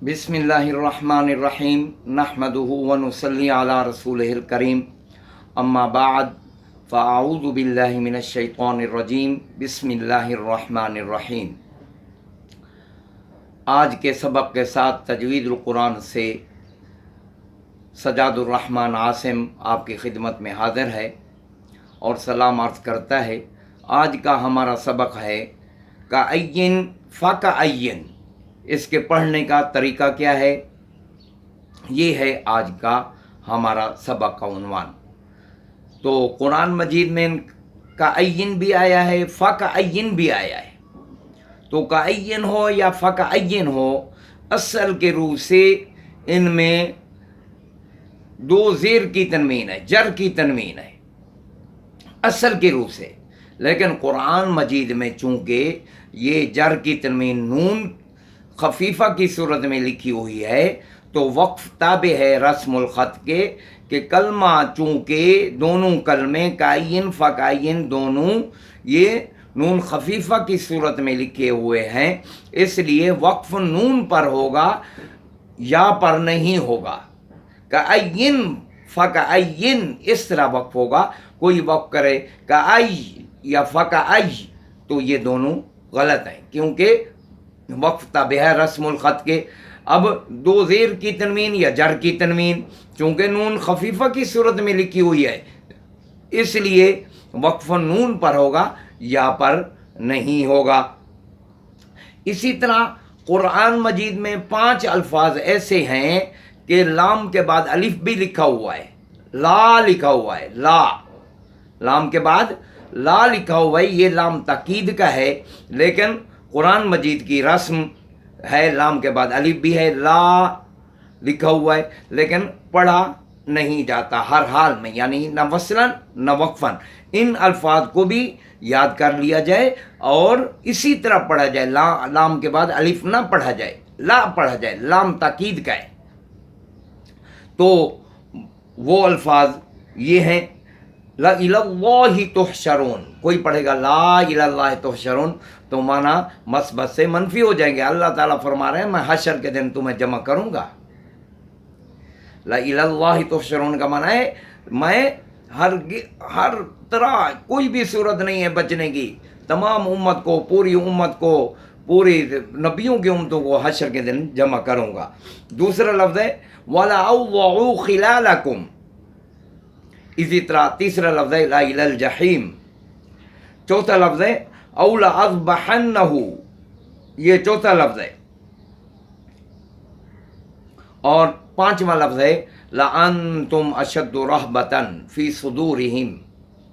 बिस्मिल्लाहिर्रहमानिर्रहीम नहमदुहु व नुसल्ली अला रसूलिहिल करीम अम्मा बाद फ़अऊज़ु बिल्लाहि मिनश शैतानिर रजीम बिस्मिल्लाहिर्रहमानिर्रहीम। आज के सबक के साथ तजवीदुल कुरान से सजादुर रहमान आसिम आपकी खिदमत में हाज़िर है और सलाम अर्ज़ करता है। आज का हमारा सबक है कअय्यिन फ़कअय्यिन। इसके पढ़ने का तरीका क्या है, ये है आज का हमारा सबक का उन्वान। तो कुरान मजीद में कअय्यिन भी आया है, फ़कअय्यिन भी आया है। तो कअय्यिन हो या फ़कअय्यिन हो, असल के रूप से इनमें दो ज़ेर की तनवीन है, जर की तनवीन है असल के रूप से। लेकिन कुरान मजीद में चूँकि ये जर की तनवीन नून खफीफ़ा की सूरत में लिखी हुई है, तो वक्फ ताबे है रस्मुल ख़त के कि कलमा चूँकि दोनों कलमे कअय्यिन फ़कअय्यिन दोनों ये नून खफीफ़ा की सूरत में लिखे हुए हैं, इसलिए वक्फ नून पर होगा या पर नहीं होगा। कअय्यिन फ़कअय्यिन इस तरह वक्फ होगा। कोई वक्फ करे कअय्य या फ़कअय्य तो ये दोनों गलत हैं, क्योंकि वक्फ ताबे है रस्मुल ख़त के। अब दो ज़ेर की तनवीन या जर की तनवीन चूँकि नून खफीफ़ा की सूरत में लिखी हुई है, इसलिए वक्फ नून पर होगा या पर नहीं होगा। इसी तरह कुरान मजीद में 5 अल्फाज ऐसे हैं कि लाम के बाद अलिफ भी लिखा हुआ है, ला लिखा हुआ है, लाम के बाद ला लिखा हुआ है। ये लाम ताकीद का है, लेकिन कुरान मजीद की रस्म है लाम के बाद अलिफ भी है, ला लिखा हुआ है, लेकिन पढ़ा नहीं जाता हर हाल में, यानी न वसलन न वक्फन। इन अल्फाज को भी याद कर लिया जाए और इसी तरह पढ़ा जाए। लाम के बाद अलिफ ना पढ़ा जाए, ला पढ़ा जाए, लाम ताकीद का है। तो वो अल्फाज ये हैं, ला इलल्लाहि तुहशरून। कोई पढ़ेगा ला इलल्लाहि तुहशरून तो माना मस्बत से मनफी हो जाएंगे। अल्लाह ताला फरमा रहे हैं मैं हशर के दिन तुम्हें जमा करूंगा। ला इलल्लाहि तुहशरून का माना है मैं हर तरह कोई भी सूरत नहीं है बचने की। तमाम उम्मत को, पूरी उम्मत को, पूरी नबियों की उम्मतों को हशर के दिन जमा करूंगा। दूसरा लफ्ज़ है वला अव्वउ खिलालकुम। इसी तरह तीसरा लफ्ज़ है ला इलल जहीम। चौथा लफ्ज़ है औला अज़बहन्नहु, ये चौथा लफ्ज़ है। और पांचवा लफ्ज़ है ला अंतुम अशद्दु रहबतन फी सुदूरिहिम,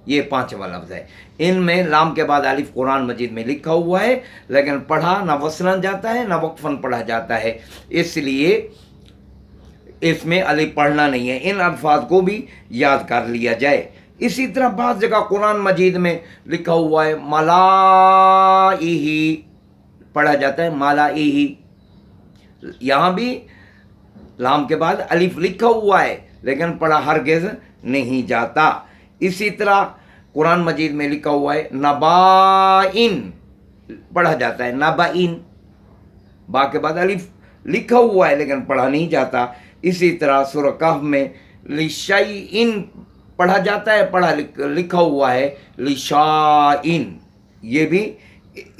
ये पांचवा लफ्ज़ है। इनमें लाम के बाद अलिफ कुरान मजीद में लिखा हुआ है, लेकिन पढ़ा न वसलन जाता है न वक्फन पढ़ा जाता है, इसलिए इसमें अलिफ पढ़ना नहीं है। इन अल्फाज को भी याद कर लिया जाए। इसी तरह बाज़ जगह कुरान मजीद में लिखा हुआ है मलाइही, पढ़ा जाता है मलाइही। यहाँ भी लाम के बाद अलिफ लिखा हुआ है, लेकिन पढ़ा हरगिज़ नहीं जाता। इसी तरह कुरान मजीद में लिखा हुआ है नबाइन, पढ़ा जाता है नबाइन। बा के बाद अलिफ लिखा हुआ है, लेकिन पढ़ा नहीं जाता। इसी तरह सूरह कहफ में लिशैइन पढ़ा जाता है, पढ़ा लिखा हुआ है लिशाइन। ये भी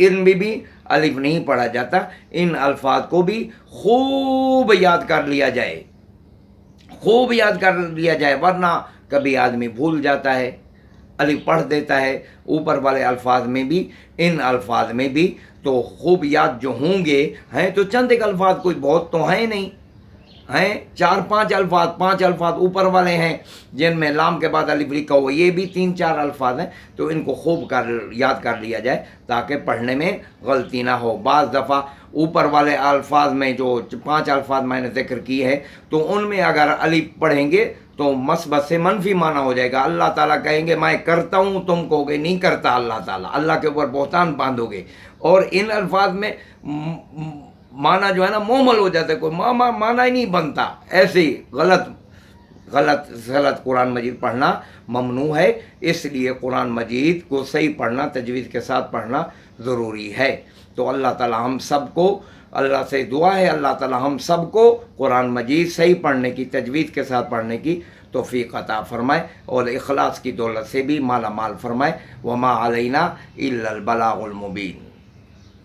इनमें भी अलिफ नहीं पढ़ा जाता। इन अल्फाज को भी खूब याद कर लिया जाए, खूब याद कर लिया जाए, वरना कभी आदमी भूल जाता है, अलिफ पढ़ देता है। ऊपर वाले अल्फाज में भी, इन अल्फाज में भी तो खूब याद जो होंगे हैं तो चंद एक अल्फाज, कोई बहुत तो हैं नहीं, हैं 4-5 अल्फाज, 5 अल्फाज ऊपर वाले हैं जिनमें लाम के बाद अलिफ लिखा हुआ। ये भी 3-4 अल्फाज हैं, तो इनको खूब याद कर लिया जाए ताकि पढ़ने में गलती ना हो। बाज़ दफ़ा ऊपर वाले अल्फाज में जो 5 अल्फाज मैंने जिक्र किए हैं, तो उनमें अगर अलिफ पढ़ेंगे तो मस्बत से मनफी माना हो जाएगा। अल्लाह ताला कहेंगे मैं करता हूँ, तुम कहोगे नहीं करता अल्लाह ताला, अल्लाह के ऊपर बहतान बांधोगे। और इन अल्फाज में माना जो है ना मोमल हो जाता है, कोई माना ही नहीं बनता। ऐसे ही गलत कुरान मजीद पढ़ना ममनू है, इसलिए कुरान मजीद को सही पढ़ना, तजवीज़ के साथ पढ़ना ज़रूरी है। तो अल्लाह ताला हम सब को اللہ سے دعا ہے اللہ تعالی ہم سب کو قرآن مجید صحیح پڑھنے کی، تجوید کے ساتھ پڑھنے کی توفیق عطا فرمائے اور اخلاص کی دولت سے بھی مالا مال فرمائے۔ وما علینا الا البلاغ المبین۔